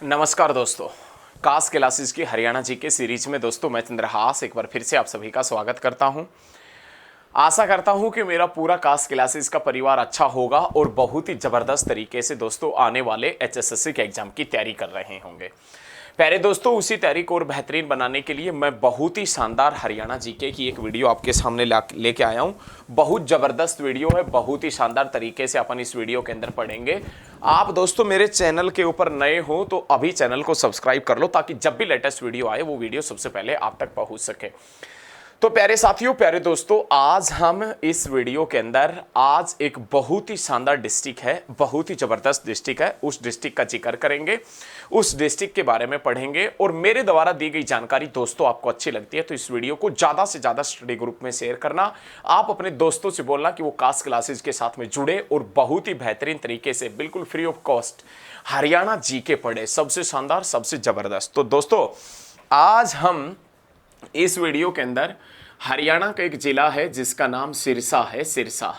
नमस्कार दोस्तों, कास क्लासेस की हरियाणा जीके सीरीज में दोस्तों मैं चंद्रहास एक बार फिर से आप सभी का स्वागत करता हूं। आशा करता हूं कि मेरा पूरा कास क्लासेस का परिवार अच्छा होगा और बहुत ही जबरदस्त तरीके से दोस्तों आने वाले एचएसएससी के एग्जाम की तैयारी कर रहे होंगे। प्यारे दोस्तों, उसी तैयारी को और बेहतरीन बनाने के लिए मैं बहुत ही शानदार हरियाणा जीके की एक वीडियो आपके सामने लेके आया हूं। बहुत जबरदस्त वीडियो है, बहुत ही शानदार तरीके से अपन इस वीडियो के अंदर पढ़ेंगे। आप दोस्तों मेरे चैनल के ऊपर नए हो तो अभी चैनल को सब्सक्राइब कर लो ताकि जब भी लेटेस्ट वीडियो आए वो वीडियो सबसे पहले आप तक पहुंच सके। तो प्यारे साथियों, प्यारे दोस्तों, आज हम इस वीडियो के अंदर आज एक बहुत ही शानदार डिस्ट्रिक्ट है, बहुत ही जबरदस्त डिस्ट्रिक्ट है, उस डिस्ट्रिक्ट का जिक्र करेंगे, उस डिस्ट्रिक्ट के बारे में पढ़ेंगे। और मेरे द्वारा दी गई जानकारी दोस्तों आपको अच्छी लगती है तो इस वीडियो को ज्यादा से ज्यादा स्टडी ग्रुप में शेयर करना। आप अपने दोस्तों से बोलना कि वो कास क्लासेस के साथ में जुड़े और बहुत ही बेहतरीन तरीके से बिल्कुल free of cost Haryana GK पढ़े, सबसे शानदार, सबसे जबरदस्त। तो दोस्तों आज हम इस वीडियो के अंदर हरियाणा का एक जिला है जिसका नाम सिरसा है। सिरसा,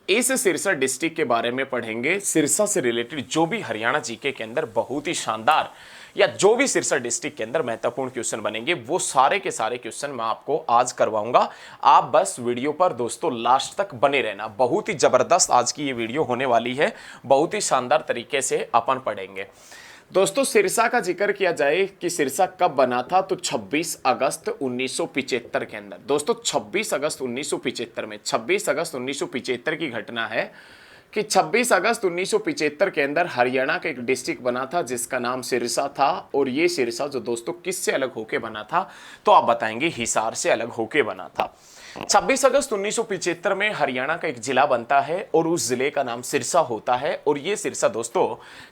इस सिरसा डिस्ट्रिक्ट के बारे में पढ़ेंगे। सिरसा से रिलेटेड जो भी हरियाणा जीके के अंदर बहुत ही शानदार या जो भी सिरसा डिस्ट्रिक्ट के अंदर महत्वपूर्ण क्वेश्चन बनेंगे वो सारे के सारे क्वेश्चन मैं आपको आज करवाऊंगा। आप बस वीडियो पर दोस्तों लास्ट तक बने रहना। बहुत ही जबरदस्त आज की ये वीडियो होने वाली है, बहुत ही शानदार तरीके से अपन पढ़ेंगे। दोस्तों सिरसा का जिक्र किया जाए कि सिरसा कब बना था तो 26 अगस्त 1975 के अंदर। दोस्तों 26 अगस्त 1975 में, 26 अगस्त 1975 की घटना है कि 26 अगस्त 1975 के अंदर हरियाणा का एक डिस्ट्रिक्ट बना था जिसका नाम सिरसा था। और ये सिरसा जो दोस्तों किससे अलग होके बना था तो आप बताएंगे हिसार से अलग होके बना था। 26 अगस्त 1975 में हरियाणा का एक जिला बनता है और उस जिले का नाम सिरसा होता है। और ये सिरसा दोस्तों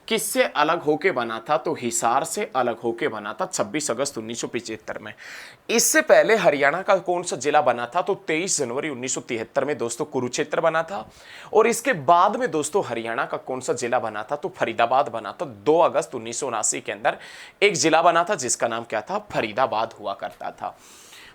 किससे अलग होके बना था तो हिसार से अलग होके बना था 26 अगस्त 1975 में। इससे पहले हरियाणा का कौन सा जिला बना था तो 23 जनवरी 1973 में दोस्तों कुरुक्षेत्र बना था। और इसके बाद में दोस्तों हरियाणा का कौन सा जिला बना था तो फरीदाबाद बना था। 2 अगस्त 1979 के अंदर एक जिला बना था जिसका नाम क्या था, फरीदाबाद हुआ करता था।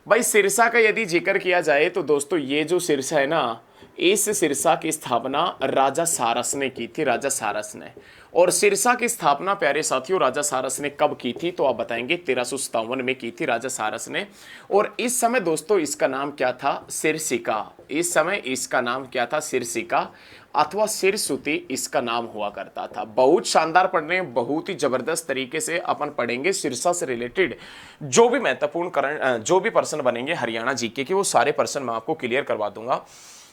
भाई सिरसा का यदि जिक्र किया जाए तो दोस्तों ये जो सिरसा है ना, इस सिरसा की स्थापना राजा सारस ने की थी, राजा सारस ने। और सिरसा की स्थापना प्यारे साथियों राजा सारस ने कब की थी तो आप बताएंगे 1357 में की थी राजा सारस ने। और इस समय दोस्तों इसका नाम क्या था, सिरसिका। इस समय इसका नाम क्या था, सिरसिका अथवा सिरसुती इसका नाम हुआ करता था। बहुत शानदार पढ़ने, बहुत ही जबरदस्त तरीके से अपन पढ़ेंगे। सिरसा से रिलेटेड जो भी महत्वपूर्ण जो भी पर्सन बनेंगे हरियाणा जीके के वो सारे पर्सन मैं आपको क्लियर करवा दूंगा।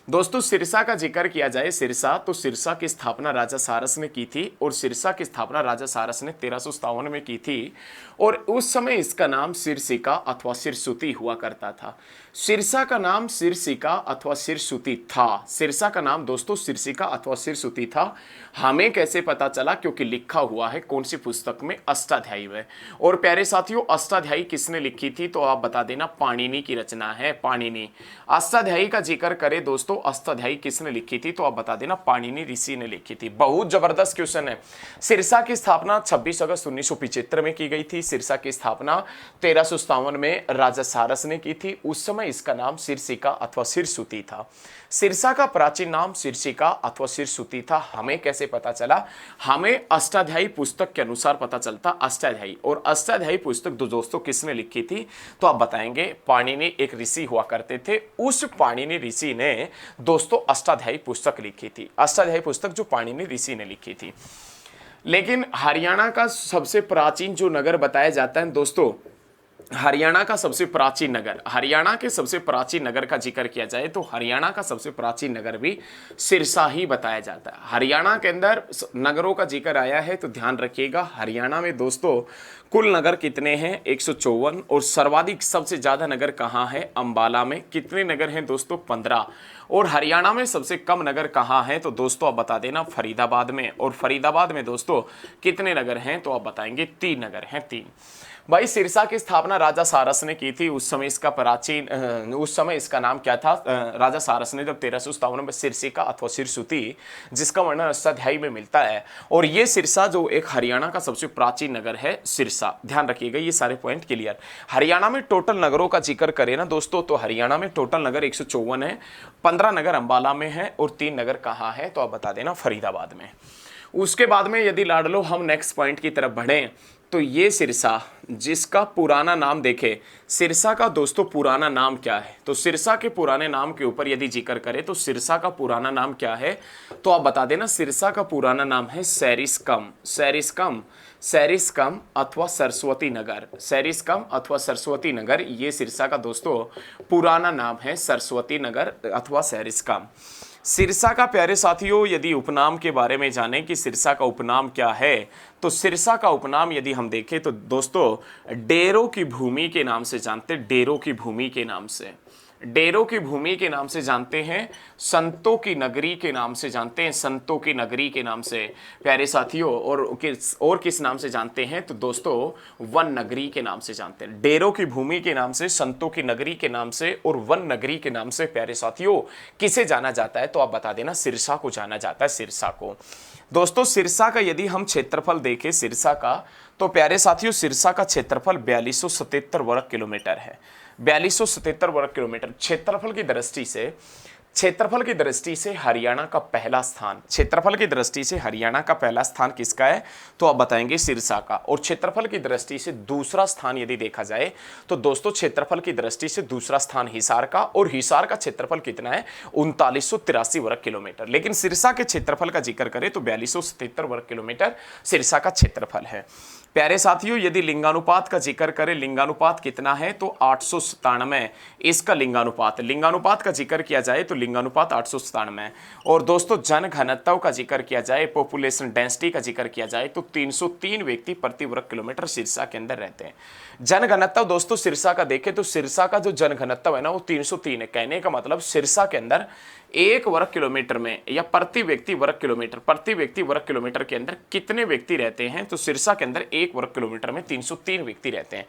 दोस्तों सिरसा का जिक्र किया जाए, सिरसा तो सिरसा की स्थापना राजा सारस ने की थी। और सिरसा की स्थापना राजा सारस ने 1357 में की थी। और उस समय इसका नाम सिरसिका अथवा सिरसुती हुआ करता था। सिरसा का नाम सिरसिका अथवा सिरसुती था। सिरसा का नाम दोस्तों सिरसिका अथवा सिरसुती था। हमें कैसे पता चला, क्योंकि लिखा हुआ है कौन सी पुस्तक में, अष्टाध्यायी में। और प्यारे साथियों अष्टाध्यायी किसने लिखी थी तो आप बता देना, पाणिनि की रचना है, पाणिनि। अष्टाध्यायी का जिक्र करें दोस्तों, अष्टाध्यायी किसने लिखी थी तो आप बता देना, पाणिनि ऋषि ने लिखी थी। बहुत जबरदस्त क्वेश्चन है। सिरसा की स्थापना 26 अगस्त 1975 में की गई थी। सिरसा की स्थापना 1357 में राजा सारस ने की थी। उस समय इसका नाम सिरसिका अथवा सिरसुती था। सिरसा का प्राचीन नाम सिरसिका अथवा सिरसुती था। हमें कैसे पता चला, हमें अष्टाध्यायी पुस्तक के अनुसार पता चलता, अष्टाध्यायी। और अष्टाध्यायी पुस्तक दोस्तों किसने लिखी थी तो आप बताएंगे, पाणिनि एक ऋषि हुआ करते थे। उस पाणिनि ऋषि ने दोस्तों अष्टाध्यायी पुस्तक लिखी थी। अष्टाध्यायी पुस्तक जो पाणिनि ऋषि ने लिखी थी। लेकिन हरियाणा का सबसे प्राचीन जो नगर बताया जाता है दोस्तों, हरियाणा का सबसे प्राचीन नगर, हरियाणा के सबसे प्राचीन नगर का जिक्र किया जाए तो हरियाणा का सबसे प्राचीन नगर भी सिरसा ही बताया जाता है। हरियाणा के अंदर नगरों का जिक्र आया है तो ध्यान रखिएगा। हरियाणा में दोस्तों कुल नगर कितने हैं, 154। और सर्वाधिक सबसे ज्यादा नगर कहाँ है, अंबाला में। कितने नगर हैं दोस्तों, 15। और हरियाणा में सबसे कम नगर कहाँ है तो दोस्तों आप बता देना, फरीदाबाद में। और फरीदाबाद में दोस्तों कितने नगर हैं तो आप बताएंगे, 3 नगर हैं, 3। भाई सिरसा की स्थापना राजा सारस ने की थी। उस समय इसका नाम क्या था, राजा सारस ने जब 1357 में सिरसिका अथवा सिरसुती जिसका वर्णन अष्टाध्यायी में मिलता है। और ये सिरसा जो एक हरियाणा का सबसे प्राचीन नगर है सिरसा। ध्यान रखिएगा ये सारे पॉइंट क्लियर। हरियाणा में टोटल नगरों का जिक्र करें ना दोस्तों तो हरियाणा में टोटल नगर 154 है। 15 नगर अंबाला में है और 3 नगर कहाँ है तो आप बता देना, फरीदाबाद में। उसके बाद में यदि लाडलो हम नेक्स्ट पॉइंट की तरफ बढ़ें तो ये सिरसा जिसका पुराना नाम देखें, सिरसा का दोस्तों पुराना नाम क्या है? तो सिरसा के पुराने नाम के ऊपर यदि जिक्र करें तो सिरसा का पुराना नाम क्या है? तो आप बता देना। सिरसा का पुराना नाम है सैरिस्कम, सैरिस्कम, सैरिस्कम अथवा सरस्वती नगर, सैरिस्कम अथवा सरस्वती नगर, ये सिरसा का दोस्तों पुराना नाम है, सरस्वती नगर अथवा सैरिस्कम। सिरसा का प्यारे साथियों यदि उपनाम के बारे में जानें कि सिरसा का उपनाम क्या है, तो सिरसा का उपनाम यदि हम देखें तो दोस्तों डेरों की भूमि के नाम से जानते हैं, डेरों की भूमि के नाम से, डेरों की भूमि के नाम से जानते हैं, संतों की नगरी के नाम से जानते हैं, संतों की नगरी के नाम से प्यारे साथियों, और किस नाम से जानते हैं? तो दोस्तों वन नगरी के नाम से जानते हैं। डेरों की भूमि के नाम से, संतों की नगरी के नाम से और वन नगरी के नाम से प्यारे साथियों किसे जाना जाता है? तो आप बता देना, सिरसा को जाना जाता है, सिरसा को। दोस्तों सिरसा का यदि हम क्षेत्रफल देखें सिरसा का, तो प्यारे साथियों सिरसा का क्षेत्रफल 4277 वर्ग किलोमीटर है, 4277 वर्ग किलोमीटर। क्षेत्रफल की दृष्टि से, क्षेत्रफल की दृष्टि से हरियाणा का पहला स्थान, क्षेत्रफल की दृष्टि से हरियाणा का पहला स्थान किसका है? तो आप बताएंगे सिरसा का। और क्षेत्रफल की दृष्टि से दूसरा स्थान यदि देखा जाए तो दोस्तों क्षेत्रफल की दृष्टि से दूसरा स्थान हिसार का, और हिसार का क्षेत्रफल कितना है? 3983 वर्ग किलोमीटर। लेकिन सिरसा के क्षेत्रफल का जिक्र करें तो 4277 वर्ग किलोमीटर सिरसा का क्षेत्रफल है। प्यारे साथियों यदि लिंगानुपात का जिक्र करें, लिंगानुपात कितना है? तो 897 इसका लिंगानुपात, लिंगानुपात का जिक्र किया जाए तो लिंगानुपात 897। और दोस्तों जन घनत्व का जिक्र किया जाए, पॉपुलेशन डेंसिटी का जिक्र किया जाए तो 303 व्यक्ति प्रति वर्ग किलोमीटर सिरसा के अंदर रहते हैं। जन घनत्व दोस्तों सिरसा का देखें तो सिरसा का जो जन घनत्व है ना वो 303 है। कहने का मतलब सिरसा के अंदर एक वर्ग किलोमीटर में या प्रति व्यक्ति वर्ग किलोमीटर, प्रति व्यक्ति वर्ग किलोमीटर के अंदर कितने व्यक्ति रहते हैं? तो सिरसा के अंदर एक वर्ग किलोमीटर में 303 व्यक्ति रहते हैं।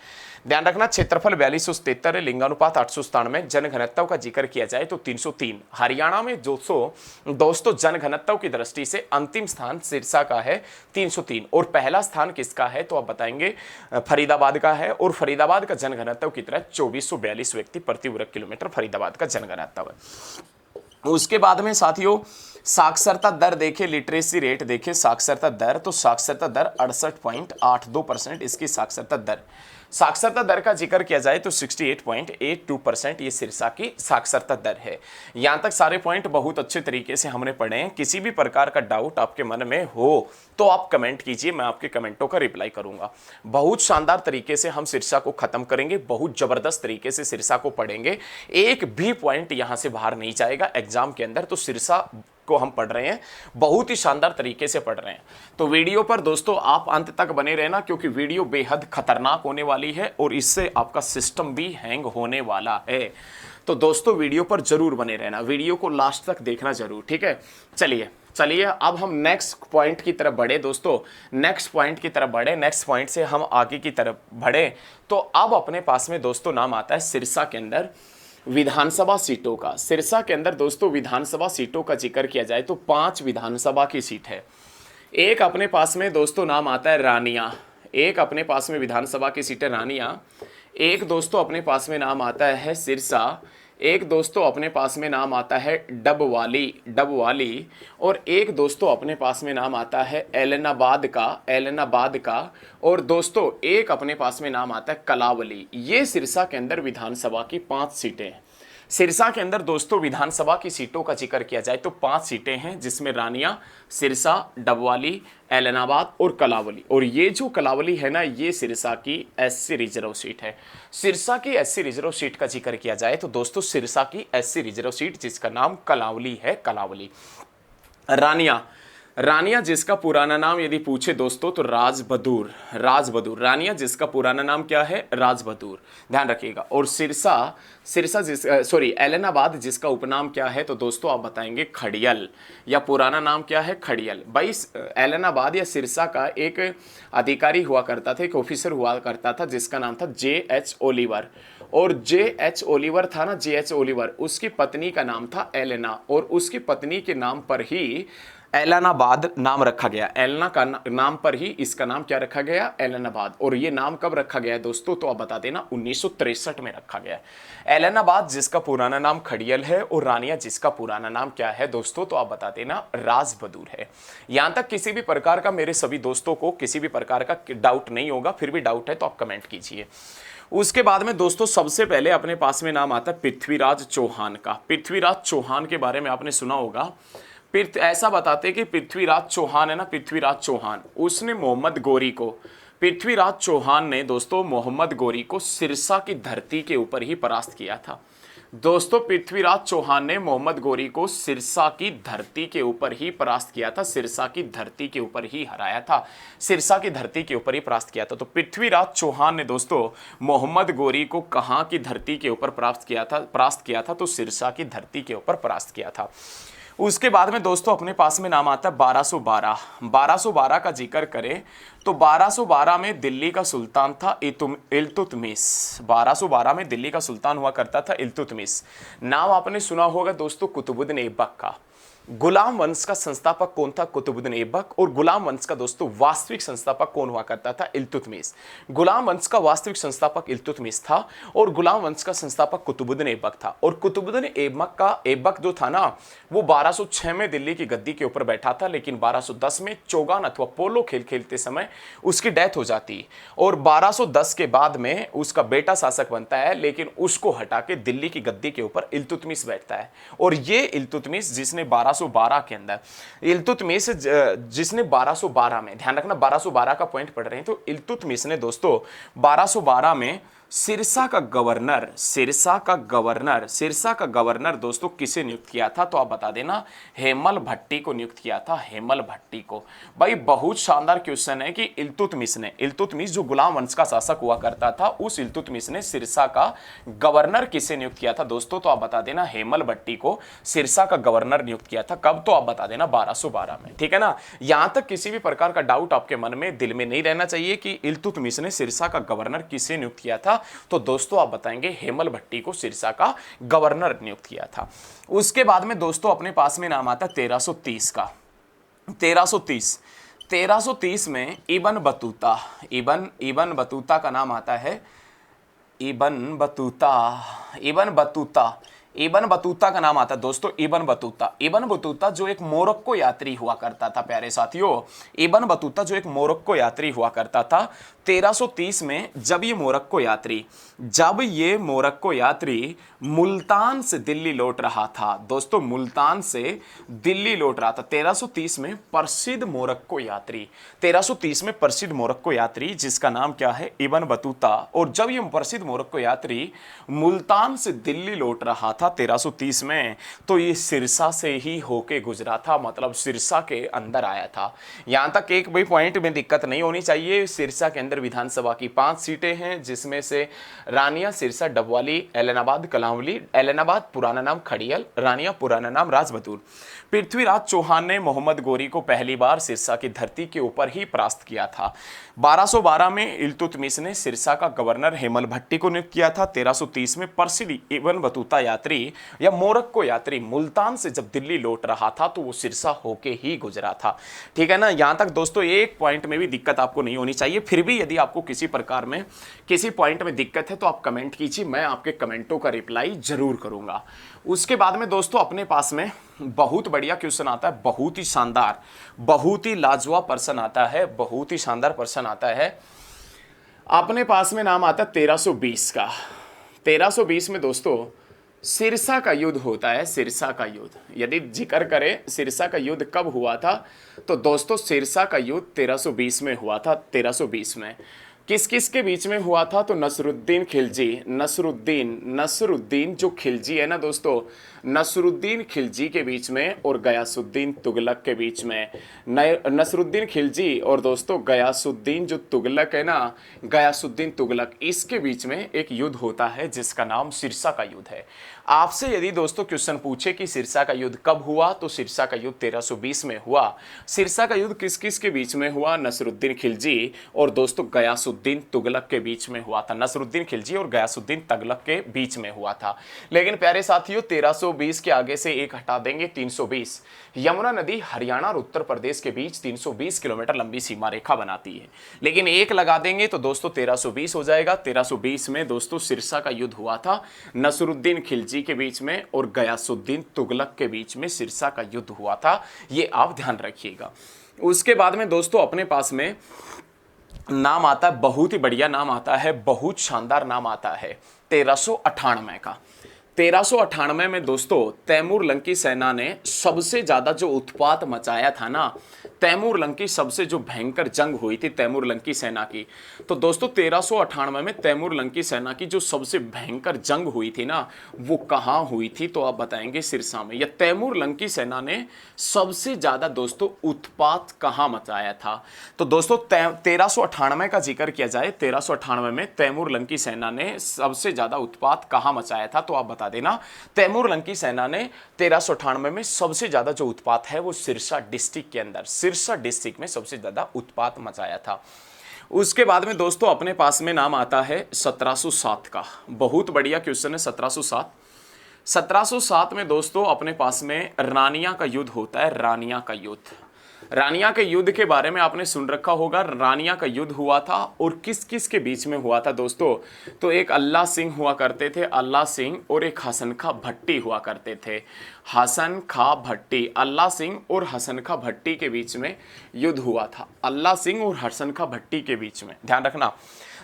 ध्यान रखना क्षेत्रफल 4277 है, लिंगानुपात 897, जन घनत्व का जिक्र किया जाए तो 303। हरियाणा में दोस्तों जन घनत्व की दृष्टि से अंतिम स्थान सिरसा का है 303, और पहला स्थान किसका है? तो आप बताएंगे फरीदाबाद का है, और फरीदाबाद का जन घनत्व कितना है? 2442 व्यक्ति प्रति वर्ग किलोमीटर फरीदाबाद का जन घनत्व है। उसके बाद में साथियों साक्षरता दर देखें, लिटरेसी रेट देखें, साक्षरता दर, तो साक्षरता दर 68.82% इसकी साक्षरता दर। साक्षरता दर का जिक्र किया जाए तो 68.82% ये सिरसा की साक्षरता दर है। यहाँ तक सारे पॉइंट बहुत अच्छे तरीके से हमने पढ़े हैं। किसी भी प्रकार का डाउट आपके मन में हो तो आप कमेंट कीजिए, मैं आपके कमेंटों का रिप्लाई करूंगा। बहुत शानदार तरीके से हम सिरसा को खत्म करेंगे, बहुत जबरदस्त तरीके से सिरसा को पढ़ेंगे, एक भी पॉइंट यहाँ से बाहर नहीं जाएगा एग्जाम के अंदर। तो सिरसा को हम पढ़ रहे हैं, बहुत ही शानदार तरीके से पढ़ रहे हैं। तो वीडियो पर दोस्तों आप अंत तक बने रहना, क्योंकि वीडियो बेहद खतरनाक होने वाली है और इससे आपका सिस्टम भी हैंग होने वाला है। तो दोस्तों वीडियो पर जरूर बने रहना, वीडियो को लास्ट तक देखना जरूर, ठीक है। चलिए अब हम नेक्स्ट पॉइंट की तरफ बढ़े दोस्तों, नेक्स्ट पॉइंट की तरफ बढ़े, नेक्स्ट पॉइंट से हम आगे की तरफ बढ़े। तो अब अपने पास में दोस्तों नाम आता है सिरसा के अंदर विधानसभा सीटों का। सिरसा के अंदर दोस्तों विधानसभा सीटों का जिक्र किया जाए तो 5 विधानसभा की सीट है। एक अपने पास में दोस्तों नाम आता है रानिया, एक अपने पास में विधानसभा की सीट है रानिया। एक दोस्तों अपने पास में नाम आता है सिरसा, एक दोस्तों अपने पास में नाम आता है डबवाली, और एक दोस्तों अपने पास में नाम आता है एलनाबाद का, और दोस्तों एक अपने पास में नाम आता है कलावली। ये सिरसा के अंदर विधानसभा की 5 सीटें हैं। सिरसा के अंदर दोस्तों विधानसभा की सीटों का जिक्र किया जाए तो 5 सीटें हैं, जिसमें रानिया, सिरसा, डबवाली, एलनाबाद और कलावली। और ये जो कलावली है ना, ये सिरसा की एससी रिजर्व सीट है। सिरसा की एससी रिजर्व सीट का जिक्र किया जाए तो दोस्तों सिरसा की एससी रिजर्व सीट जिसका नाम कलावली है, कलावली। रानिया जिसका पुराना नाम यदि पूछे दोस्तों तो राजबहादुर, रानिया जिसका पुराना नाम क्या है? राजबहादुर, ध्यान रखिएगा। और एलनाबाद जिसका उपनाम क्या है? तो दोस्तों आप बताएंगे खड़ियल, या पुराना नाम क्या है? खड़ियल। भाई एलनाबाद या सिरसा का एक अधिकारी हुआ करता था, एक ऑफिसर हुआ करता था जिसका नाम था J.H. ओलिवर। और J.H. ओलिवर था ना, J.H. ओलिवर, उसकी पत्नी का नाम था एलेना, और उसकी पत्नी के नाम पर ही एलनाबाद नाम रखा गया। एलना का नाम पर ही इसका नाम क्या रखा गया, एलनाबाद। और ये नाम कब रखा गया है दोस्तों, तो आप बता देना 1963 में रखा गया है। एलनाबाद जिसका पुराना नाम खड़ियल है और रानिया जिसका पुराना नाम क्या है दोस्तों, तो आप बता देना राजबहादुर है। यहां तक किसी भी प्रकार का मेरे सभी दोस्तों को किसी भी प्रकार का डाउट नहीं होगा, फिर भी डाउट है तो आप कमेंट कीजिए। उसके बाद में दोस्तों सबसे पहले अपने पास में नाम आता है पृथ्वीराज चौहान का। पृथ्वीराज चौहान के बारे में आपने सुना होगा। ऐसा बताते कि पृथ्वीराज चौहान है ना, पृथ्वीराज चौहान, उसने मोहम्मद गोरी को, पृथ्वीराज चौहान ने दोस्तों मोहम्मद गोरी को सिरसा की धरती के ऊपर ही परास्त किया था। दोस्तों पृथ्वीराज चौहान ने मोहम्मद गोरी को सिरसा की धरती के ऊपर ही परास्त किया था, सिरसा की धरती के ऊपर ही हराया था, सिरसा की धरती के ऊपर ही परास्त किया था। तो पृथ्वीराज चौहान ने दोस्तों मोहम्मद गोरी को कहां की धरती के ऊपर परास्त किया था, तो सिरसा की धरती के ऊपर परास्त किया था। उसके बाद में दोस्तों अपने पास में नाम आता है 1212। 1212 का जिक्र करें तो 1212 में दिल्ली का सुल्तान था इल्तुतमिश। 1212 में दिल्ली का सुल्तान हुआ करता था इल्तुतमिश। नाम आपने सुना होगा दोस्तों कुतुबुद्दीन ऐबक का। गुलाम वंश का संस्थापक कौन था, कुतुबुद्दीन ऐबक। और गुलाम वंश का दोस्तों वास्तविक संस्थापक कौन हुआ करता था, इल्तुतमिश। गुलाम वंश का वास्तविक संस्थापक इल्तुतमिश था और गुलाम वंश का संस्थापक कुतुबुद्दीन ऐबक था। और कुतुबुद्दीन ऐबक जो था ना, वो 1206 में दिल्ली की गद्दी के ऊपर बैठा था, लेकिन 1210 में चौगान अथवा पोलो खेल खेलते समय उसकी डेथ हो जाती और 1210 के बाद में उसका बेटा शासक बनता है, लेकिन उसको हटा के दिल्ली की गद्दी के ऊपर इल्तुतमिश बैठता है। और ये इल्तुतमिश जिसने 1212 के अंदर, इल्तुतमिश जिसने 1212 में, ध्यान रखना 1212 का पॉइंट पढ़ रहे हैं, तो इल्तुतमिश ने दोस्तों 1212 में सिरसा का गवर्नर दोस्तों किसे नियुक्त किया था, तो आप बता देना हेमल भट्टी को नियुक्त किया था, हेमल भट्टी को। भाई बहुत शानदार क्वेश्चन है कि इल्तुतमिश जो गुलाम वंश का शासक हुआ करता था, उस इल्तुतमिश ने सिरसा का गवर्नर किसे नियुक्त किया था दोस्तों, तो आप बता देना हेमल भट्टी को सिरसा का गवर्नर नियुक्त किया था। कब, तो आप बता देना 1212 में। ठीक है ना, यहां तक किसी भी प्रकार का डाउट आपके मन में दिल में नहीं रहना चाहिए कि इल्तुतमिश ने सिरसा का गवर्नर किसे नियुक्त किया था, तो दोस्तों आप बताएंगे हेमल भट्टी को सिरसा का गवर्नर नियुक्त किया था। उसके बाद में दोस्तों अपने पास में नाम आता है 1330 का। 1330 में इब्न बतूता का नाम आता है। इब्न बतूता का नाम आता है दोस्तों, इब्न बतूता जो एक मोरक्को यात्री हुआ करता था। प्यारे साथियों, इब्न बतूता जो एक मोरक्को यात्री हुआ करता था 1330 में, जब ये मोरक्को यात्री मुल्तान से दिल्ली लौट रहा था दोस्तों, मुल्तान से दिल्ली लौट रहा था 1330 में, प्रसिद्ध मोरक्को यात्री 1330 में प्रसिद्ध मोरक्को यात्री जिसका नाम क्या है, इब्न बतूता। और जब ये प्रसिद्ध मोरक्को यात्री मुल्तान से दिल्ली लौट रहा था 1330 में, तो ये सिरसा से ही होके गुजरा था, मतलब सिरसा के अंदर आया था। यहां तक एक भी पॉइंट में दिक्कत नहीं होनी चाहिए। सिरसा के अंदर विधानसभा की 5 सीटें हैं, जिसमें से रानिया, सिरसा, डबवाली, एलनाबाद, कलांवली। एलनाबाद पुराना नाम खड़ियल, रानिया पुराना नाम राजबहादुर। पृथ्वीराज चौहान ने मोहम्मद गोरी को पहली बार सिरसा की धरती के ऊपर ही परास्त किया था। 1212 में इल्तुतमिश ने सिरसा का गवर्नर हेमल भट्टी को नियुक्त किया था। 1330 में प्रसिद्ध इब्न बतूता यात्री या मोरक्को यात्री मुल्तान से जब दिल्ली लौट रहा था, तो वो सिरसा होके ही गुजरा था। ठीक है ना, यहां तक दोस्तों एक पॉइंट में भी दिक्कत आपको नहीं होनी चाहिए। फिर भी यदि आपको किसी प्रकार में किसी पॉइंट में दिक्कत है तो आप कमेंट कीजिए, मैं आपके कमेंटों का रिप्लाई जरूर करूंगा। उसके बाद में दोस्तों अपने पास में बहुत बढ़िया क्वेश्चन आता है, बहुत ही शानदार, बहुत ही लाजवाब प्रश्न आता है, बहुत ही शानदार प्रश्न आता है। अपने पास में नाम आता है 1320 का। 1320 में दोस्तों सिरसा का युद्ध होता है। सिरसा का युद्ध यदि जिक्र करें सिरसा का युद्ध कब हुआ था, तो दोस्तों सिरसा का युद्ध 1320 में हुआ था। 1320 में किस किस के बीच में हुआ था, तो नसरुद्दीन खिलजी, नसरुद्दीन जो खिलजी है ना दोस्तों, नसरुद्दीन खिलजी के बीच में और गयासुद्दीन तुगलक के बीच में। नसरुद्दीन खिलजी और दोस्तों गयासुद्दीन जो तुगलक है ना, गयासुद्दीन तुगलक, इसके बीच में एक युद्ध होता है जिसका नाम सिरसा का युद्ध है। आपसे यदि दोस्तों क्वेश्चन पूछे कि सिरसा का युद्ध कब हुआ, तो सिरसा का युद्ध 1320 में हुआ। सिरसा का युद्ध किस किस के बीच में हुआ? नसरुद्दीन खिलजी और दोस्तों गयासुद्दीन तुगलक के बीच में हुआ था। नसरुद्दीन खिलजी और गयासुद्दीन तुगलक के बीच में हुआ था। लेकिन प्यारे साथियों 1320 के आगे से एक हटा देंगे, 320। यमुना नदी हरियाणा और उत्तर प्रदेश के बीच 320 किलोमीटर लंबी सीमा रेखा बनाती है, लेकिन एक लगा देंगे तो दोस्तों 1320 हो जाएगा। 1320 में दोस्तों सिरसा का युद्ध हुआ था नसरुद्दीन खिलजी के बीच में और गयासुद्दीन तुगलक के बीच में सिरसा का युद्ध हुआ था, ये आप ध्यान रखिएगा। उसके बाद में दोस्तों अपने पास में नाम आता है, बहुत ही बढ़िया नाम आता है, बहुत शानदार नाम आता है 1398 का। 1398 में दोस्तों तैमूर लंकी सेना ने सबसे ज्यादा जो उत्पात मचाया था ना, तैमूर लंकी सबसे जो भयंकर जंग हुई थी तैमूर लंकी सेना की, तो दोस्तों 1398 में तैमूर लंकी सेना की जो सबसे भयंकर जंग हुई थी ना, वो कहाँ हुई थी? तो आप बताएंगे सिरसा में। या तैमूर लंकी सेना ने सबसे ज्यादा दोस्तों उत्पात कहाँ मचाया था? तो दोस्तों 1398 का जिक्र किया जाए, 1398 में तैमूर लंकी सेना ने सबसे ज्यादा उत्पात कहाँ मचाया था? तो आप बता देना। तैमूर लंकी सेना ने 1398 में सबसे ज्यादा जो उत्पात है वो सिरसा डिस्ट्रिक्ट के अंदर, सिरसा डिस्ट्रिक्ट में सबसे ज्यादा उत्पात मचाया था। उसके बाद में दोस्तों अपने पास में नाम आता है 1707 का। बहुत बढ़िया क्वेश्चन है 1707। 1707 में दोस्तों अपने पास में रानिया का युद्ध होता है। रानिया का युद्ध, रानिया के युद्ध के बारे में आपने सुन रखा होगा। रानिया का युद्ध हुआ था और किस किस के बीच में हुआ था दोस्तों? तो एक अल्लाह सिंह हुआ करते थे, अल्लाह सिंह, और एक हसन खां भट्टी हुआ करते थे। हसन खां भट्टी, अल्लाह सिंह और हसन खां भट्टी के बीच में युद्ध हुआ था। अल्लाह सिंह और हसन खां भट्टी के बीच में, ध्यान रखना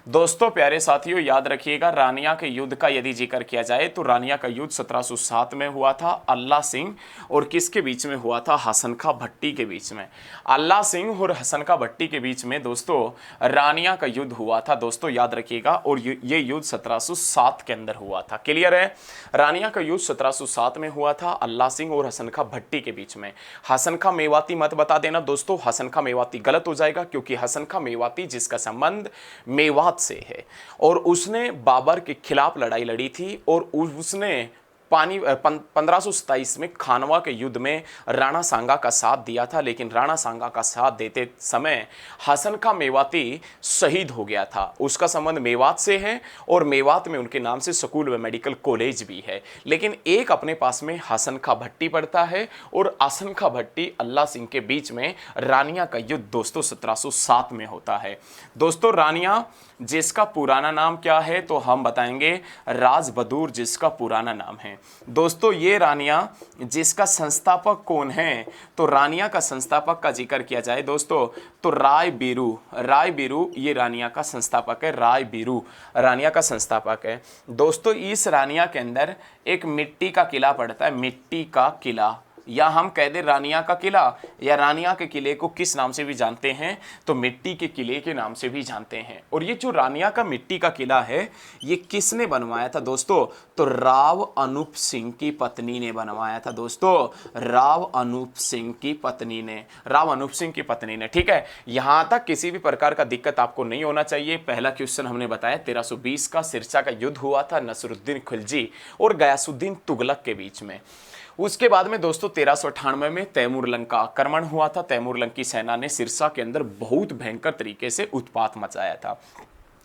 दोस्तों। प्यारे साथियों याद रखिएगा, रानिया के युद्ध का यदि जिक्र किया जाए तो रानिया का युद्ध 1707 में हुआ था। अल्लाह सिंह और किसके बीच में हुआ था? हसन खां भट्टी के बीच में। अल्लाह सिंह और हसन खां भट्टी के बीच में दोस्तों रानिया का युद्ध हुआ था दोस्तों, याद रखिएगा। और ये युद्ध 1707 के अंदर हुआ था। क्लियर है? रानिया का युद्ध 1707 में हुआ था अल्लाह सिंह और हसन खां भट्टी के बीच में। हसन खां मेवाती मत बता देना दोस्तों, हसन खां मेवाती गलत हो जाएगा, क्योंकि हसन खां मेवाती जिसका संबंध मेवात से है और उसने बाबर के खिलाफ लड़ाई लड़ी थी और उसने 1527 में खानवा के युद्ध में राणा सांगा का साथ दिया था। लेकिन राणा सांगा का साथ देते समय हसन खां मेवाती शहीद हो गया था। उसका संबंध मेवात से है और मेवात में उनके नाम से स्कूल व मेडिकल कॉलेज भी है। लेकिन एक अपने पास में हसन खां भट्टी पड़ता है और हसन खां भट्टी अल्लाह सिंह के बीच में रानिया का युद्ध दोस्तों 1707 में होता है। दोस्तों रानिया जिसका पुराना नाम क्या है? तो हम बताएंगे राजबहादुर जिसका पुराना नाम है। दोस्तों ये रानिया जिसका संस्थापक कौन है? तो रानिया का संस्थापक का जिक्र किया जाए दोस्तों तो राय बीरू ये रानिया का संस्थापक है। राय बीरू रानिया का संस्थापक है। दोस्तों इस रानिया के अंदर एक मिट्टी का किला पड़ता है, मिट्टी का किला, या हम कह दे रानिया का किला, या रानिया के किले को किस नाम से भी जानते हैं? तो मिट्टी के किले के नाम से भी जानते हैं। और ये जो रानिया का मिट्टी का किला है ये किसने बनवाया था दोस्तों? तो राव अनूप सिंह की पत्नी ने बनवाया था दोस्तों, राव अनूप सिंह की पत्नी ने, राव अनूप सिंह की पत्नी ने। ठीक है, यहां तक किसी भी प्रकार का दिक्कत आपको नहीं होना चाहिए। पहला क्वेश्चन हमने बताया 1320 का सिरसा का युद्ध हुआ था नसरुद्दीन खिलजी और गयासुद्दीन तुगलक के बीच में। उसके बाद में दोस्तों 1398 में तैमूर लंक का आक्रमण हुआ था। तैमूर लंकी सेना ने सिरसा के अंदर बहुत भयंकर तरीके से उत्पात मचाया था।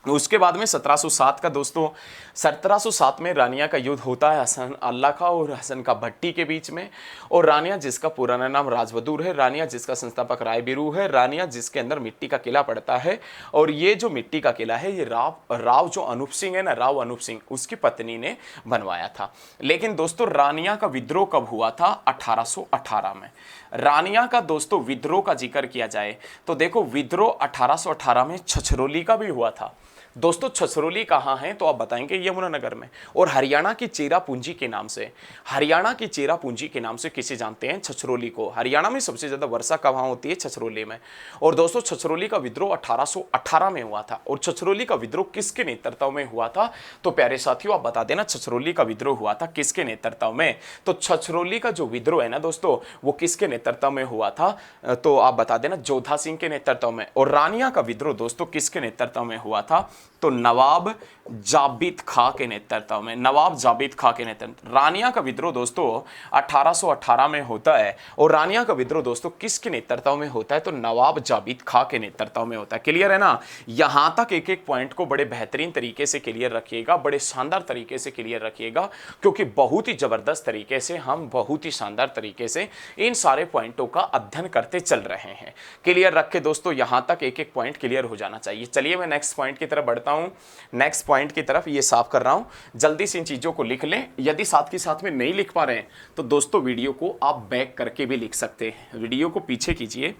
उसके बाद में 1707 का दोस्तों 1707 में रानिया का युद्ध होता है हसन अल्लाह खां और हसन खां भट्टी के बीच में। और रानिया जिसका पुराना नाम राजबहादुर है, रानिया जिसका संस्थापक राय बीरू है, रानिया जिसके अंदर मिट्टी का किला पड़ता है। और ये जो मिट्टी का किला है ये राव जो अनूप सिंह है ना, राव अनूप सिंह उसकी पत्नी ने बनवाया था। लेकिन दोस्तों रानिया का विद्रोह कब हुआ था? 1818 में। रानिया का दोस्तों विद्रोह का जिक्र किया जाए तो देखो विद्रोह 1818 में छछरौली का भी हुआ था। दोस्तों छछरौली कहाँ है? तो आप बताएंगे यमुनानगर में। और हरियाणा की चेरा पूंजी के नाम से, हरियाणा की चेरा पूंजी के नाम से किसे जानते हैं? छछरौली को। हरियाणा में सबसे ज्यादा वर्षा कहाँ होती है? छछरौली में। और दोस्तों छछरौली का विद्रोह 1818 में हुआ था। और छछरौली का विद्रोह किसके नेतृत्व में हुआ था? तो प्यारे साथियों आप बता देना छछरौली का विद्रोह हुआ था किसके नेतृत्व में? तो छछरौली का जो विद्रोह है ना दोस्तों वो किसके नेतृत्व में हुआ था? तो आप बता देना जोधा सिंह के नेतृत्व में। और रानिया का विद्रोह दोस्तों किसके नेतृत्व में हुआ था? तो नवाब जाबित खां के नेतृत्व में, नवाब जाबित खां के नेतृत्व। रानिया का विद्रोह दोस्तों 1818 में होता है, और रानिया का विद्रोह दोस्तों किसके नेतृत्व में होता है, तो नवाब जाबित खां के नेतृत्व में होता है। क्लियर है ना? यहां तक एक एक पॉइंट को बड़े बेहतरीन तरीके से क्लियर रखिएगा, बड़े शानदार तरीके से क्लियर रखिएगा, क्योंकि बहुत ही जबरदस्त तरीके से हम बहुत ही शानदार तरीके से इन सारे पॉइंटों का अध्ययन करते चल रहे हैं। क्लियर रखे दोस्तों, यहां तक एक एक पॉइंट क्लियर हो जाना चाहिए। चलिए मैं नेक्स्ट पॉइंट की तरफ बढ़ता हूं, नेक्स्ट पॉइंट की तरफ ये साफ कर रहा हूं। जल्दी से इन चीजों को लिख लें। यदि साथ के साथ में नहीं लिख पा रहे हैं तो दोस्तों वीडियो को आप बैक करके भी लिख सकते हैं। वीडियो को पीछे कीजिए,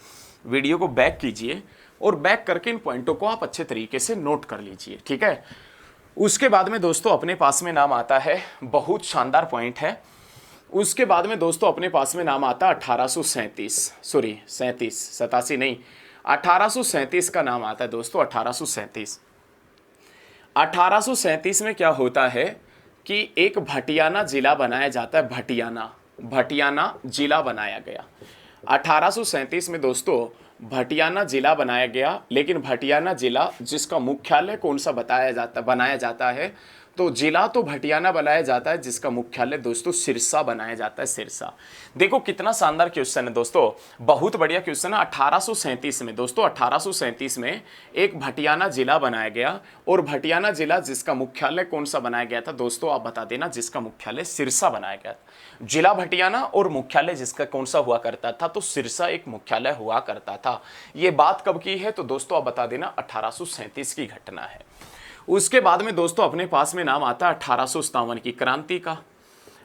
वीडियो को बैक कीजिए और बैक करके इन पॉइंटों को आप अच्छे तरीके से नोट कर लीजिए, ठीक है। उसके बाद में दोस्तों अपने पास में नाम आता है, बहुत शानदार पॉइंट है, उसके बाद में दोस्तों अपने पास में नाम आता है 1837, सॉरी 87 नहीं, 1837 का नाम आता है दोस्तों। 1837 में क्या होता है कि एक भटियाना जिला बनाया जाता है, भटियाना जिला बनाया गया 1837 में दोस्तों। भटियाना जिला बनाया गया, लेकिन भटियाना जिला जिसका मुख्यालय कौन सा बनाया जाता है, तो जिला तो भटियाना बनाया जाता है, जिसका मुख्यालय दोस्तों सिरसा बनाया जाता है, सिरसा। देखो कितना शानदार क्वेश्चन है दोस्तों, बहुत बढ़िया क्वेश्चन है। 1837 में दोस्तों, 1837 में एक भटियाना जिला बनाया गया, और भटियाना जिला जिसका मुख्यालय कौन सा बनाया गया था दोस्तों, आप बता देना, जिसका मुख्यालय सिरसा बनाया गया था। जिला भटियाना और मुख्यालय जिसका कौन सा हुआ करता था, तो सिरसा एक मुख्यालय हुआ करता था। ये बात कब की है तो दोस्तों आप बता देना, 1837 की घटना है। उसके बाद में दोस्तों अपने पास में नाम आता है 1857 की क्रांति का।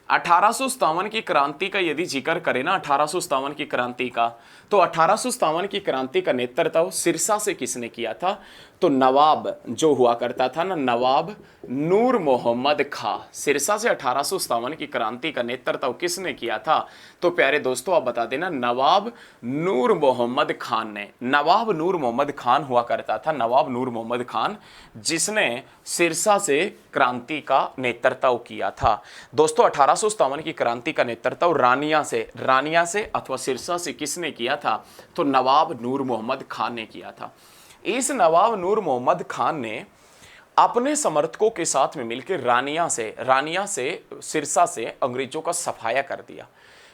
1857 की क्रांति का यदि जिक्र करें ना, 1857 की क्रांति का, तो 1857 की क्रांति का नेतृत्व सिरसा से किसने किया था, तो नवाब जो हुआ करता था ना, नवाब नूर मोहम्मद खां। सिरसा से 1857 की क्रांति का नेतृत्व किसने किया था, तो प्यारे दोस्तों आप बता देना, नवाब नूर मोहम्मद खान ने। नवाब नूर मोहम्मद खान हुआ करता था, नवाब नूर मोहम्मद खान, जिसने सिरसा से क्रांति का नेतृत्व किया था। दोस्तों 1857 की क्रांति का नेतृत्व रानिया से अथवा सिरसा से किसने किया था, तो नवाब नूर मोहम्मद खान ने किया था। इस नवाब नूर मोहम्मद खान ने अपने समर्थकों के साथ में मिलकर रानिया से सिरसा से अंग्रेजों का सफाया कर दिया।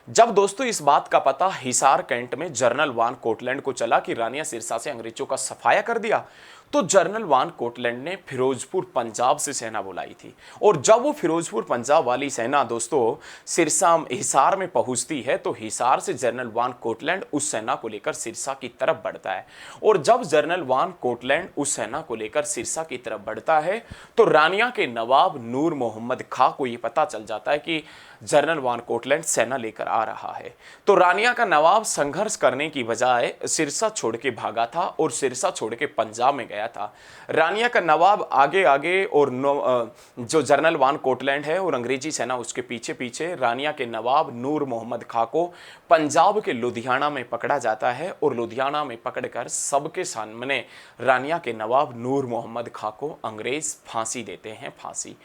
जब दोस्तों इस बात का पता हिसार कैंट में जनरल वान कोटलैंड को चला कि रानिया सिरसा से अंग्रेजों का सफाया कर दिया, तो जनरल वान कोटलैंड ने फिरोजपुर पंजाब से सेना बुलाई थी। और जब वो फिरोजपुर पंजाब वाली सेना दोस्तों सिरसा हिसार में पहुंचती है, तो हिसार से जनरल वान कोटलैंड उस सेना को लेकर सिरसा की तरफ बढ़ता है। और जब जनरल वान कोटलैंड उस सेना को लेकर सिरसा की तरफ बढ़ता है, तो रानिया के नवाब नूर मोहम्मद खां को यह पता चल जाता है कि जनरल वान कोटलैंड सेना लेकर आ रहा है। तो रानिया का नवाब संघर्ष करने की बजाय सिरसा छोड़ के भागा था और सिरसा छोड़ के पंजाब में गया था। रानिया का नवाब आगे और जो जनरल वान कोटलैंड है और अंग्रेजी सेना उसके पीछे पीछे, रानिया के नवाब नूर मोहम्मद खां को पंजाब के लुधियाना में पकड़ा जाता है, और लुधियाना में पकड़कर सबके सामने रानिया के नवाब नूर मोहम्मद खां को अंग्रेज फांसी देते हैं, फांसी।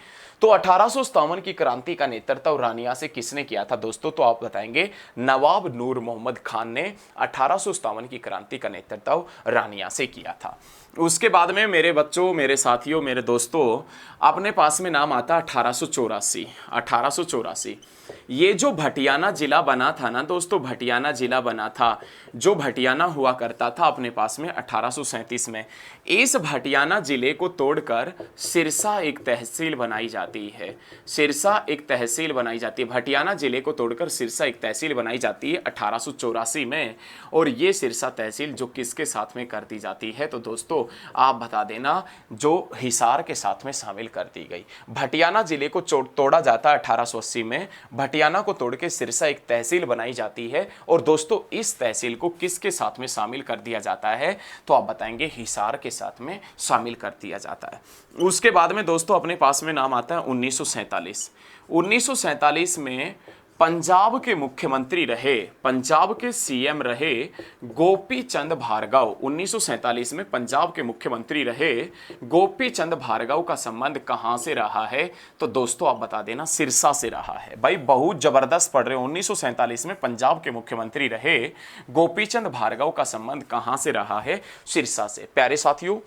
तो 1857 की क्रांति का नेतृत्व रानिया से किसने किया था दोस्तों, तो आप बताएंगे नवाब नूर मोहम्मद खान ने 1857 की क्रांति का नेतृत्व रानिया से किया था। उसके बाद में मेरे बच्चों, मेरे साथियों, मेरे दोस्तों, अपने पास में नाम आता 1884। ये जो भटियाना जिला बना था ना दोस्तों, भटियाना जिला बना था, जो भटियाना हुआ करता था अपने पास में 1837 में, इस भटियाना जिले को तोड़कर सिरसा एक तहसील बनाई जाती है। सिरसा एक तहसील बनाई जाती है, भटियाना जिले को तोड़कर सिरसा एक तहसील बनाई जाती है 1884 में। और ये सिरसा तहसील जो किसके साथ में कर दी जाती है, तो दोस्तों आप बता देना, जो हिसार के साथ में शामिल कर दी गई। भटियाना जिले को तोड़ा जाता है 1880 में, भटियाना को तोड़ के सिरसा एक तहसील बनाई जाती है। और दोस्तों इस तहसील को किसके साथ में शामिल कर दिया जाता है, तो आप बताएंगे हिसार के साथ में शामिल कर दिया जाता है। उसके बाद में दोस्तों अपने पास में नाम आता है 1947। 1947 में पंजाब के मुख्यमंत्री रहे, पंजाब के सीएम रहे गोपी चंद भार्गव। 1947 में पंजाब के मुख्यमंत्री रहे गोपी चंद भार्गव का संबंध कहां से रहा है, तो दोस्तों आप बता देना सिरसा से रहा है। भाई बहुत जबरदस्त पढ़ रहे हो। 1947 में पंजाब के मुख्यमंत्री रहे गोपी चंद भार्गव का संबंध कहां से रहा है, सिरसा से। प्यारे साथियों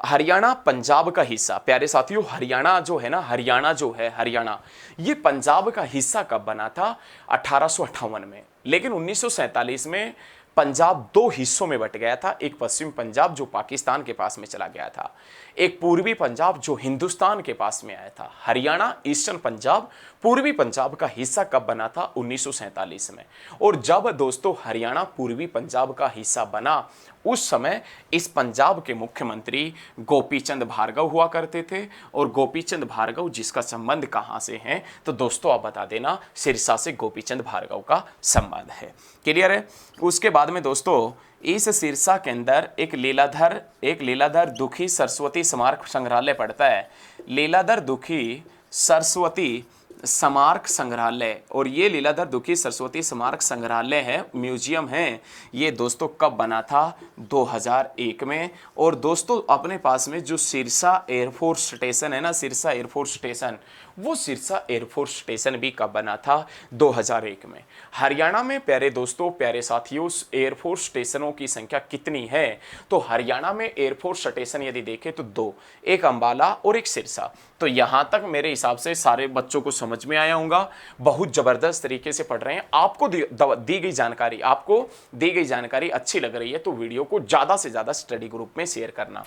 हरियाणा पंजाब का हिस्सा, प्यारे साथियों, हरियाणा जो है ना, हरियाणा जो है, हरियाणा ये पंजाब का हिस्सा कब बना था? 1858 में। लेकिन 1947 में पंजाब दो हिस्सों में बट गया था। एक पश्चिम पंजाब जो पाकिस्तान के पास में चला गया था, एक पूर्वी पंजाब जो हिंदुस्तान के पास में आया था। हरियाणा, ईस्टर्न पंजाब, पूर्वी पंजाब का हिस्सा कब बना था? 1947 में। और जब दोस्तों हरियाणा पूर्वी पंजाब का हिस्सा बना, उस समय इस पंजाब के मुख्यमंत्री गोपीचंद भार्गव हुआ करते थे। और गोपीचंद भार्गव जिसका संबंध कहां से है? तो दोस्तों आप बता देना, सिरसा से गोपीचंद भार्गव का संबंध है। क्लियर है? उसके बाद में दोस्तों इस सिरसा के अंदर एक लीलाधर दुखी सरस्वती स्मारक संग्रहालय पड़ता है। लीलाधर दुखी सरस्वती स्मारक संग्रहालय, और ये लीलाधर दुखी सरस्वती स्मारक संग्रहालय है, म्यूजियम है, ये दोस्तों कब बना था? 2001 में। और दोस्तों अपने पास में जो सिरसा एयरफोर्स स्टेशन है ना, सिरसा एयरफोर्स स्टेशन, वो सिरसा एयरफोर्स स्टेशन भी कब बना था? 2001 में। हरियाणा में प्यारे दोस्तों, प्यारे साथियों, एयरफोर्स स्टेशनों की संख्या कितनी है? तो हरियाणा में एयरफोर्स स्टेशन यदि देखें तो दो, एक अंबाला और एक सिरसा। तो यहां तक मेरे हिसाब से सारे बच्चों को समझ में आया होगा। बहुत जबरदस्त तरीके से पढ़ रहे हैं। आपको दी गई जानकारी अच्छी लग रही है तो वीडियो को ज्यादा से ज्यादा स्टडी ग्रुप में शेयर करना।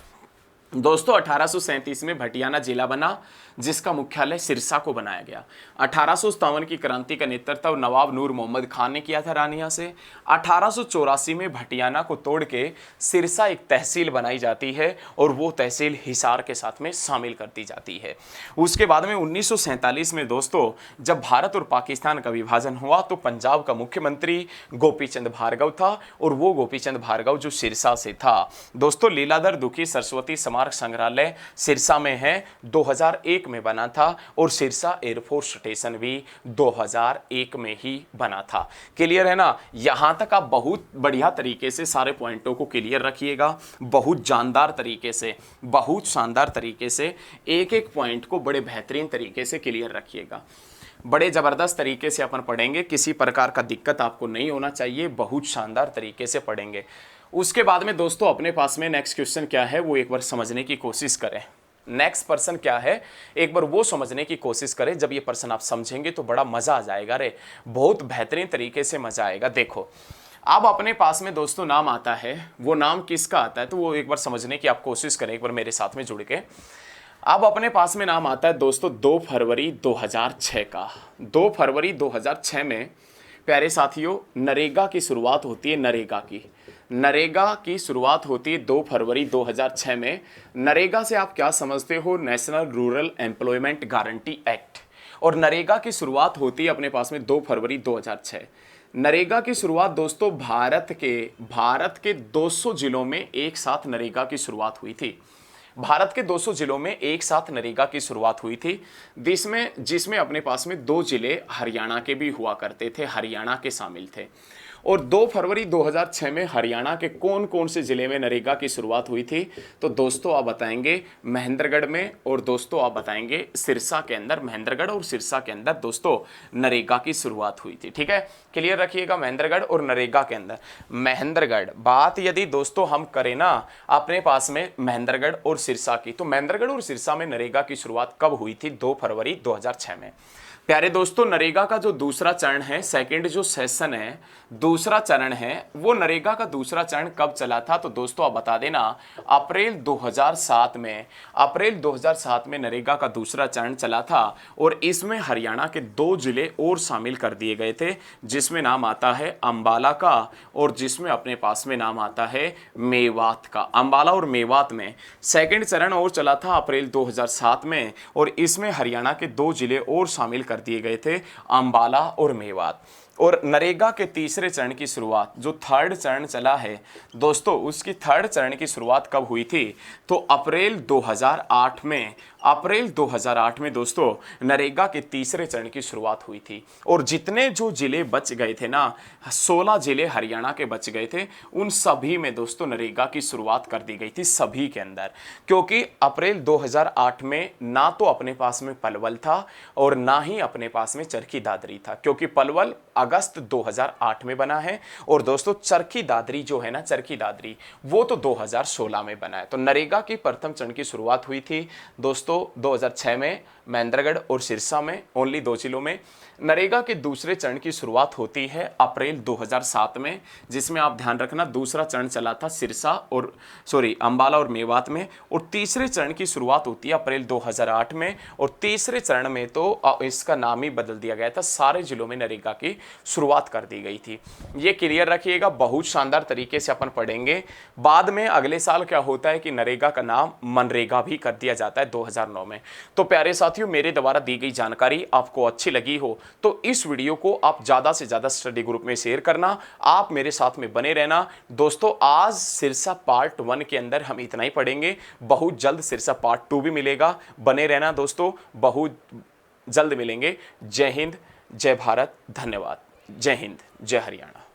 दोस्तों 1837 में भटियाना जिला बना, जिसका मुख्यालय सिरसा को बनाया गया। 1857 की क्रांति का नेतृत्व नवाब नूर मोहम्मद खान ने किया था रानिया से। 1884 में भटियाना को तोड़ के सिरसा एक तहसील बनाई जाती है और वो तहसील हिसार के साथ में शामिल कर दी जाती है। उसके बाद में 1947 में दोस्तों जब भारत और पाकिस्तान का विभाजन हुआ तो पंजाब का मुख्यमंत्री गोपीचंद भार्गव था, और वो गोपीचंद भार्गव जो सिरसा से था। दोस्तों लीलाधर दुखी सरस्वती स्मारक संग्रहालय सिरसा में है, 2001 में बना था, और सिरसा एयरफोर्स स्टेशन भी 2001 में ही बना था। क्लियर है ना? यहां तक आप बहुत बढ़िया तरीके से सारे पॉइंटों को क्लियर रखिएगा, बहुत जानदार तरीके से, बहुत शानदार तरीके से एक एक पॉइंट को बड़े बेहतरीन तरीके से क्लियर रखिएगा। बड़े जबरदस्त तरीके से अपन पढ़ेंगे, किसी प्रकार का दिक्कत आपको नहीं होना चाहिए, बहुत शानदार तरीके से पढ़ेंगे। उसके बाद में दोस्तों अपने पास में नेक्स्ट क्वेश्चन क्या है वो एक बार समझने की कोशिश करें। नेक्स्ट पर्सन क्या है एक बार वो समझने की कोशिश करें। जब ये पर्सन आप समझेंगे तो बड़ा मजा आ जाएगा रे, बहुत बेहतरीन तरीके से मजा आएगा। देखो अब अपने पास में दोस्तों नाम आता है, वो नाम किसका आता है तो वो एक बार समझने की आप कोशिश करें, एक बार मेरे साथ में जुड़ के। अब अपने पास में नाम आता है दोस्तों 2 फरवरी 2006 का। 2 फरवरी 2006 में प्यारे साथियों नरेगा की शुरुआत होती है। नरेगा की शुरुआत होती है 2 फरवरी 2006 में। नरेगा से आप क्या समझते हो? National rural employment guarantee act. और नरेगा की शुरुआत होती है अपने पास में 2 फरवरी 2006। नरेगा की शुरुआत दोस्तों भारत के 200 जिलों में एक साथ नरेगा की शुरुआत हुई थी। भारत के 200 जिलों में एक साथ नरेगा की शुरुआत हुई थी, जिसमें अपने पास में 2 जिले हरियाणा के भी हुआ करते थे, हरियाणा के शामिल थे। और 2 फरवरी 2006 में हरियाणा के कौन कौन से जिले में नरेगा की शुरुआत हुई थी? तो दोस्तों आप बताएंगे महेंद्रगढ़ में, और दोस्तों आप बताएंगे सिरसा के अंदर। महेंद्रगढ़ और सिरसा के अंदर दोस्तों नरेगा की शुरुआत हुई थी। ठीक है, क्लियर रखिएगा, महेंद्रगढ़ और नरेगा के अंदर। महेंद्रगढ़ बात यदि दोस्तों हम करें ना अपने पास में महेंद्रगढ़ और सिरसा की, तो महेंद्रगढ़ और सिरसा में नरेगा की शुरुआत कब हुई थी? 2 फरवरी 2006 में। प्यारे दोस्तों नरेगा का जो दूसरा चरण है, सेकंड जो सेशन है, दूसरा चरण है, वो नरेगा का दूसरा चरण कब चला था? तो दोस्तों आप बता देना अप्रैल 2007 में नरेगा का दूसरा चरण चला था। और इसमें हरियाणा के 2 जिले और शामिल कर दिए गए थे, जिसमें नाम आता है अंबाला का, और जिसमें अपने पास में नाम आता है मेवात का। अंबाला और मेवात में सेकंड चरण और चला था अप्रैल 2007 में, और इसमें हरियाणा के 2 जिले और शामिल कर दिए गए थे, अंबाला और मेवात। और नरेगा के तीसरे चरण की शुरुआत जो थर्ड चरण चला है दोस्तों, उसकी थर्ड चरण की शुरुआत कब हुई थी? तो अप्रैल 2008 में दोस्तों नरेगा के तीसरे चरण की शुरुआत हुई थी। और जितने जो जिले बच गए थे ना, 16 जिले हरियाणा के बच गए थे, उन सभी में दोस्तों नरेगा की शुरुआत कर दी गई थी, सभी के अंदर। क्योंकि अप्रैल 2008 में ना तो अपने पास में पलवल था और ना ही अपने पास में चरखी दादरी था, क्योंकि पलवल अगस्त 2008 में बना है। और दोस्तों चरखी दादरी जो है ना, चरखी दादरी, वो तो 2016 में बना है। तो नरेगा की प्रथम चरण की शुरुआत हुई थी दोस्तों 2006 में महेंद्रगढ़ और सिरसा में, ओनली 2 जिलों में। नरेगा के दूसरे चरण की शुरुआत होती है अप्रैल 2007 में, जिसमें आप ध्यान रखना दूसरा चरण चला था सिरसा और अंबाला और मेवात में। और तीसरे चरण की शुरुआत होती है अप्रैल 2008 में। और तीसरे चरण में तो इसका नाम ही बदल दिया गया था, सारे जिलों में नरेगा की शुरुआत कर दी गई थी। ये क्लियर रखिएगा, बहुत शानदार तरीके से अपन पढ़ेंगे। बाद में अगले साल क्या होता है कि नरेगा का नाम मनरेगा भी कर दिया जाता है 2009 में। तो प्यारे साथियों, मेरे द्वारा दी गई जानकारी आपको अच्छी लगी हो तो इस वीडियो को आप ज्यादा से ज्यादा स्टडी ग्रुप में शेयर करना, आप मेरे साथ में बने रहना। दोस्तों आज सिरसा पार्ट 1 के अंदर हम इतना ही पढ़ेंगे, बहुत जल्द सिरसा पार्ट 2 भी मिलेगा। बने रहना दोस्तों, बहुत जल्द मिलेंगे। जय हिंद, जय भारत, धन्यवाद। जय हिंद, जय हरियाणा।